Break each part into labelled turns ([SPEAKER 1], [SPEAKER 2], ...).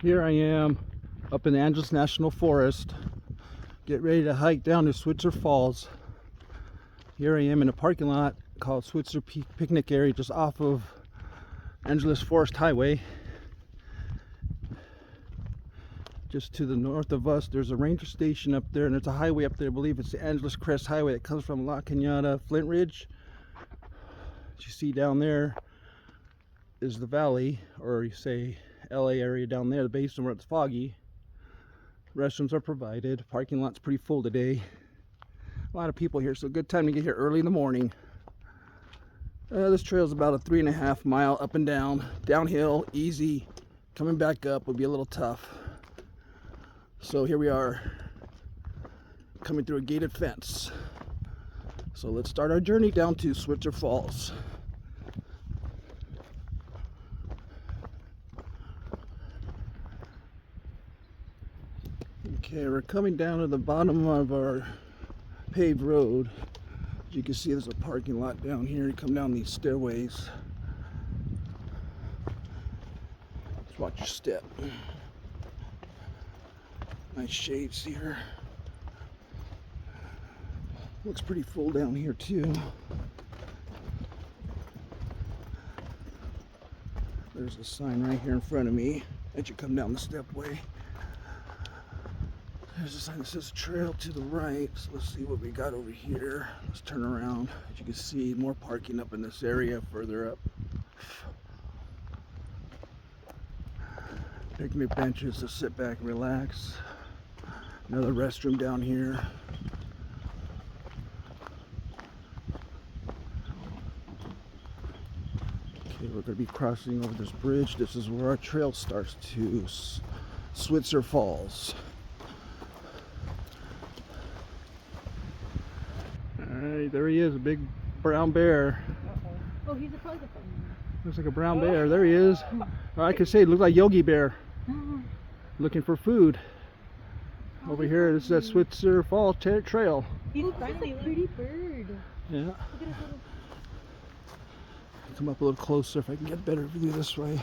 [SPEAKER 1] Here I am up in the Angeles National Forest. Get ready to hike down to Switzer Falls. Here I am in a parking lot called Switzer Picnic Area just off of Angeles Forest Highway. Just to the north of us there's a ranger station up there, and there's a highway up there. I believe it's the Angeles Crest highway that comes from La Cañada, Flint Ridge. As you see down there is the valley, or you say LA area down there, the basin where it's foggy. Restrooms are provided. Parking lot's pretty full today. A lot of people here, so good time to get here early in the morning. This trail is about a 3.5 mile up and down. Downhill, easy. Coming back up would be a little tough. So here we are, coming through a gated fence. So let's start our journey down to Switzer Falls. Okay, we're coming down to the bottom of our paved road. As you can see, there's a parking lot down here. You come down these stairways. Just watch your step. Nice shades here. Looks pretty full down here too. There's a sign right here in front of me as you come down the stepway. There's a sign that says trail to the right. So let's see what we got over here. Let's turn around. As you can see, more parking up in this area further up. Picnic benches to sit back and relax. Another restroom down here. Okay, we're going to be crossing over this bridge. This is where our trail starts to Switzer Falls. Alright, there he is, a big brown bear.
[SPEAKER 2] Oh, he's a pleasant one.
[SPEAKER 1] Looks like a brown bear. There he is. Or I could say it looks like Yogi Bear. Looking for food. Over here, this is that Switzer Falls Trail.
[SPEAKER 2] He's finally a pretty bird.
[SPEAKER 1] Yeah.
[SPEAKER 2] Look at his little...
[SPEAKER 1] Come up a little closer if I can get a better view this way.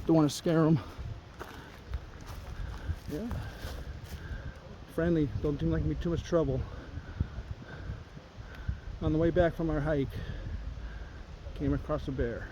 [SPEAKER 1] Don't want to scare him. Yeah. Friendly. Don't seem like me too much trouble. On the way back from our hike, came across a bear.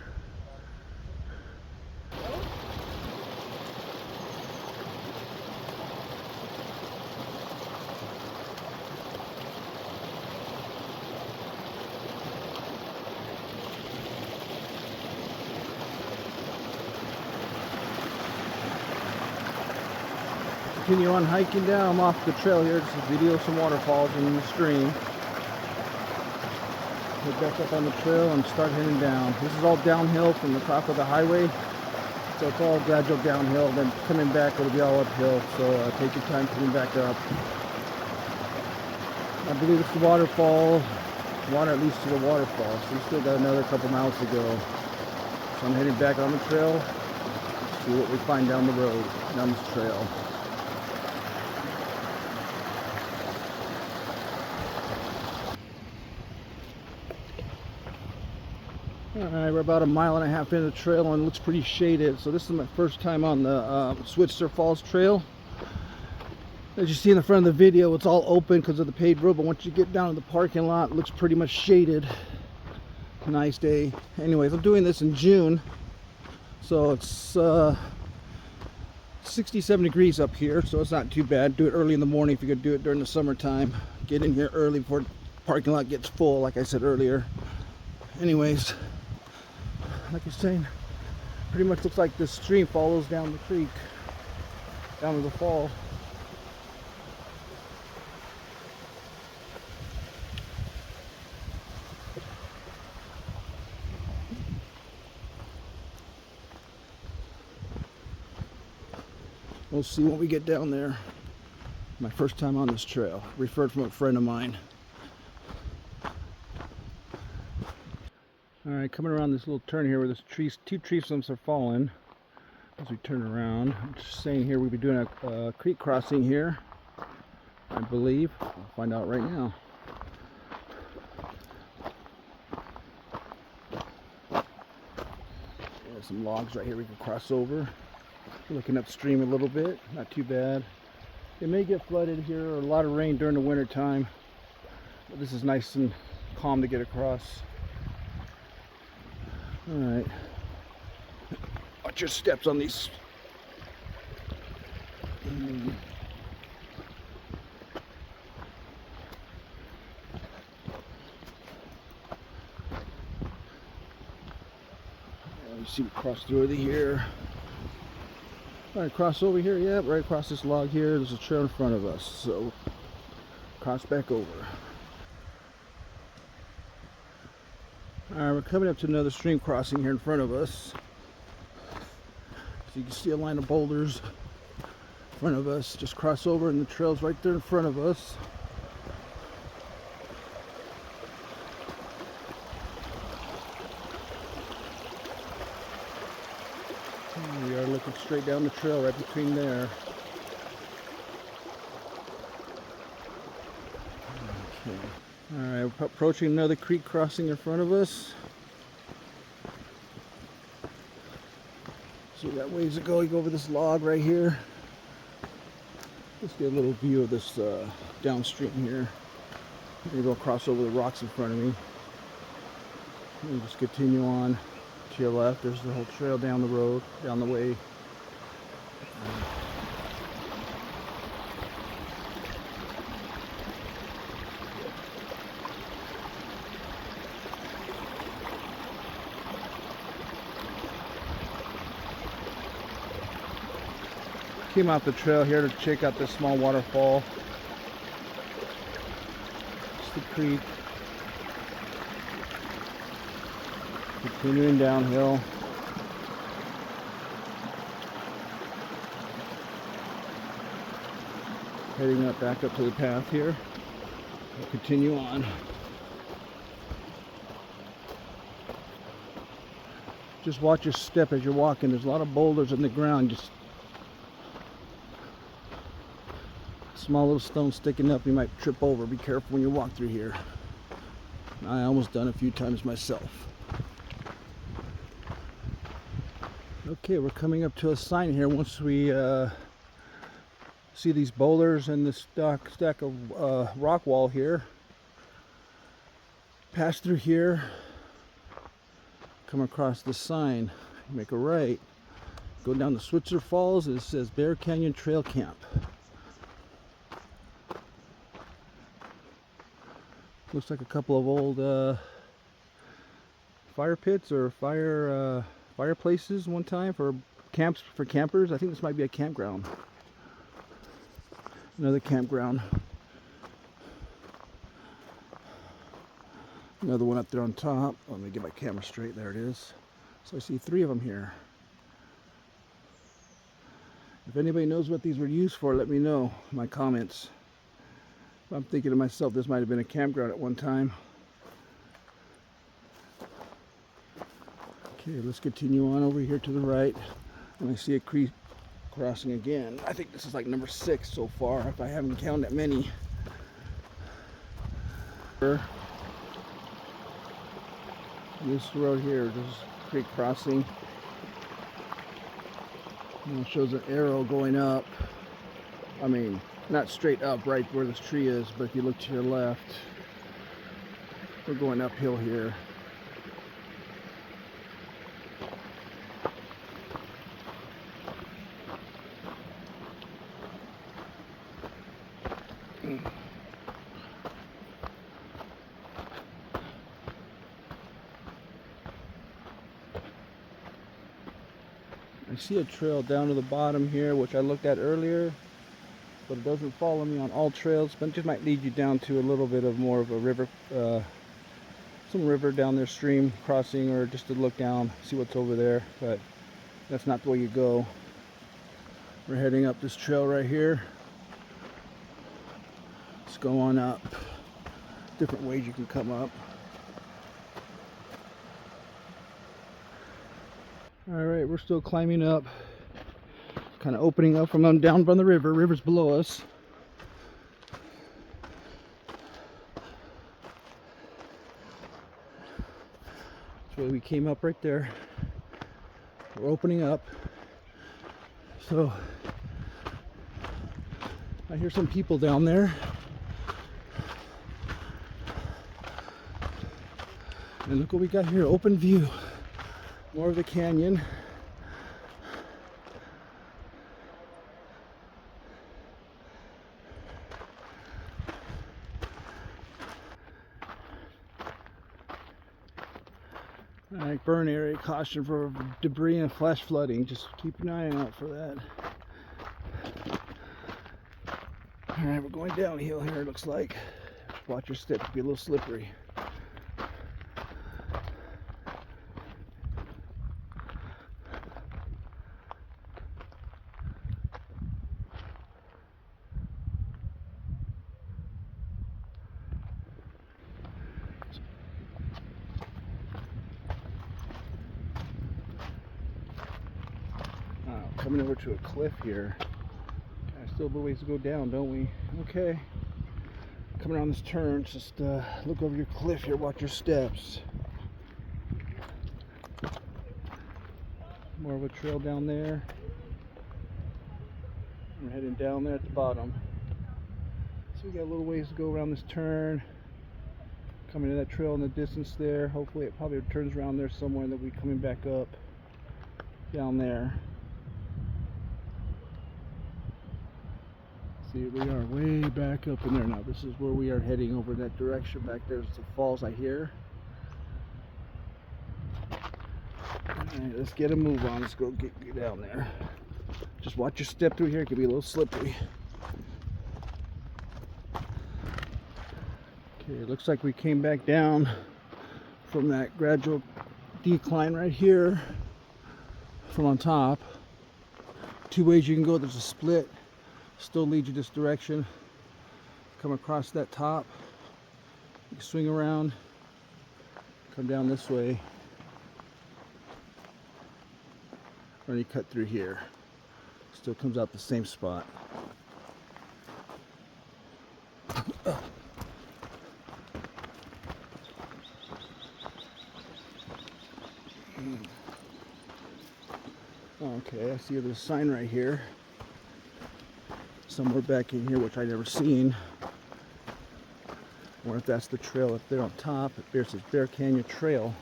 [SPEAKER 1] Continue on hiking down. I'm off the trail here just to video some waterfalls in the stream. Head back up on the trail and start heading down. This is all downhill from the top of the highway, so it's all gradual downhill. Then coming back it'll be all uphill, so take your time coming back up. I believe it's the waterfall, water at least to the waterfall, so we still got another couple miles to go. So I'm heading back on the trail, see what we find down the road, down this trail. Alright, we're about 1.5 miles into the trail and it looks pretty shaded. So this is my first time on the Switzer Falls Trail. As you see in the front of the video, it's all open because of the paved road, but once you get down to the parking lot, it looks pretty much shaded. Nice day. Anyways, I'm doing this in June, so it's 67 degrees up here, so it's not too bad. Do it early in the morning if you could do it during the summertime. Get in here early before the parking lot gets full, like I said earlier. Anyways, like I was saying, pretty much looks like this stream follows down the creek, down to the fall. We'll see when we get down there. My first time on this trail, referred from a friend of mine. Alright, coming around this little turn here where this two tree stumps are falling. As we turn around, I'm just saying here we'll be doing a creek crossing here, I believe. I'll find out right now. There's some logs right here we can cross over. Looking upstream a little bit, not too bad. It may get flooded here or a lot of rain during the winter time, but this is nice and calm to get across. All right, watch your steps on these. You see we cross through over here. All right, cross over here. Yep, right across this log here. There's a trail in front of us, so cross back over. All right, we're coming up to another stream crossing here in front of us. So you can see a line of boulders in front of us. Just cross over and the trail's right there in front of us. And we are looking straight down the trail right between there. Okay. All right, we're approaching another creek crossing in front of us. So we got ways to go. You go over this log right here. Let's get a little view of this downstream here. I'm gonna go across over the rocks in front of me. And just continue on to your left. There's the whole trail down the road, down the way. Came out the trail here to check out this small waterfall. It's the creek. Continuing downhill. Heading up back up to the path here. We'll continue on. Just watch your step as you're walking. There's a lot of boulders in the ground. Just small little stones sticking up, you might trip over. Be careful when you walk through here. I almost done a few times myself. Okay, we're coming up to a sign here. Once we see these boulders and this stack of rock wall here, pass through here, come across the sign, make a right, go down to Switzer Falls, and it says Bear Canyon Trail Camp. Looks like a couple of old fire pits or fireplaces one time for camps for campers. I think this might be a campground. Another campground. Another one up there on top. Let me get my camera straight. There it is. So I see 3 of them here. If anybody knows what these were used for, let me know in my comments. I'm thinking to myself, this might have been a campground at one time. Okay, let's continue on over here to the right. And I see a creek crossing again. I think this is like number 6 so far, if I haven't counted that many. This road here, this is creek crossing. And it shows an arrow going up. I mean, not straight up right where this tree is, but if you look to your left, we're going uphill here. I see a trail down to the bottom here, which I looked at earlier, but it doesn't follow me on all trails, but it just might lead you down to a little bit of more of a river, some river down there, stream crossing, or just to look down, see what's over there, but that's not the way you go. We're heading up this trail right here. Let's go on up. Different ways you can come up. Alright, we're still climbing up. Kind of opening up from down from the river. River's below us. That's where we came up right there. We're opening up. So I hear some people down there. And look what we got here, open view. More of the canyon. Alright, burn area, caution for debris and flash flooding. Just keep an eye out for that. Alright, we're going downhill here, it looks like. Watch your steps, be a little slippery. Coming over to a cliff here. Still a little ways to go down, don't we? Okay. Coming around this turn, just look over your cliff here, watch your steps. More of a trail down there. We're heading down there at the bottom. So we got a little ways to go around this turn. Coming to that trail in the distance there. Hopefully it probably turns around there somewhere and then we'll be coming back up down there. See, we are way back up in there now. This is where we are heading over in that direction. Back there's the falls I hear. Alright, let's get a move on. Let's go get down there. Just watch your step through here. It can be a little slippery. Okay, it looks like we came back down from that gradual decline right here from on top. Two ways you can go. There's a split. Still leads you this direction. Come across that top. You swing around. Come down this way. Or you cut through here. Still comes out the same spot. Okay, I see there's a sign right here. Somewhere back in here, which I never seen. Or if that's the trail up there on top. It says Bear Canyon Trail.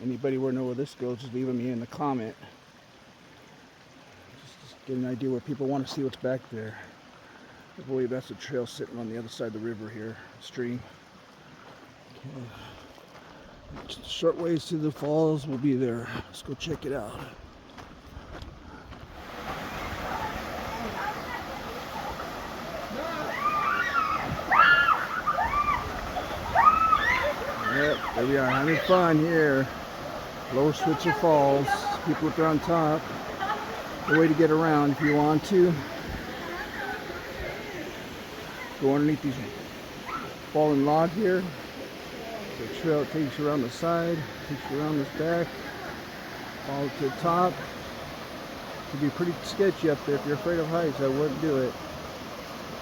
[SPEAKER 1] Anybody want to know where this goes, just leave me in the comment. Just get an idea where people want to see what's back there. I believe that's the trail sitting on the other side of the river here, stream. Okay. Just short ways to the falls will be there. Let's go check it out. Yep, there we are, having fun here. Lower Switzer Falls. People up there on top. The way to get around if you want to. Go underneath these fallen log here. The trail takes you around the side, takes you around this back, follow to the top. It can be pretty sketchy up there. If you're afraid of heights, I wouldn't do it.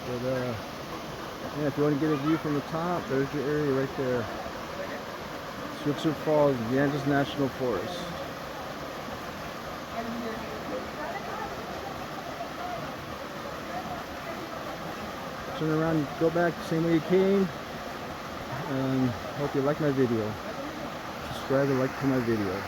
[SPEAKER 1] But yeah, if you want to get a view from the top, there's your area right there. Switzer Falls, the Angeles National Forest. Turn around and go back the same way you came. And hope you like my video. Subscribe and like to my video.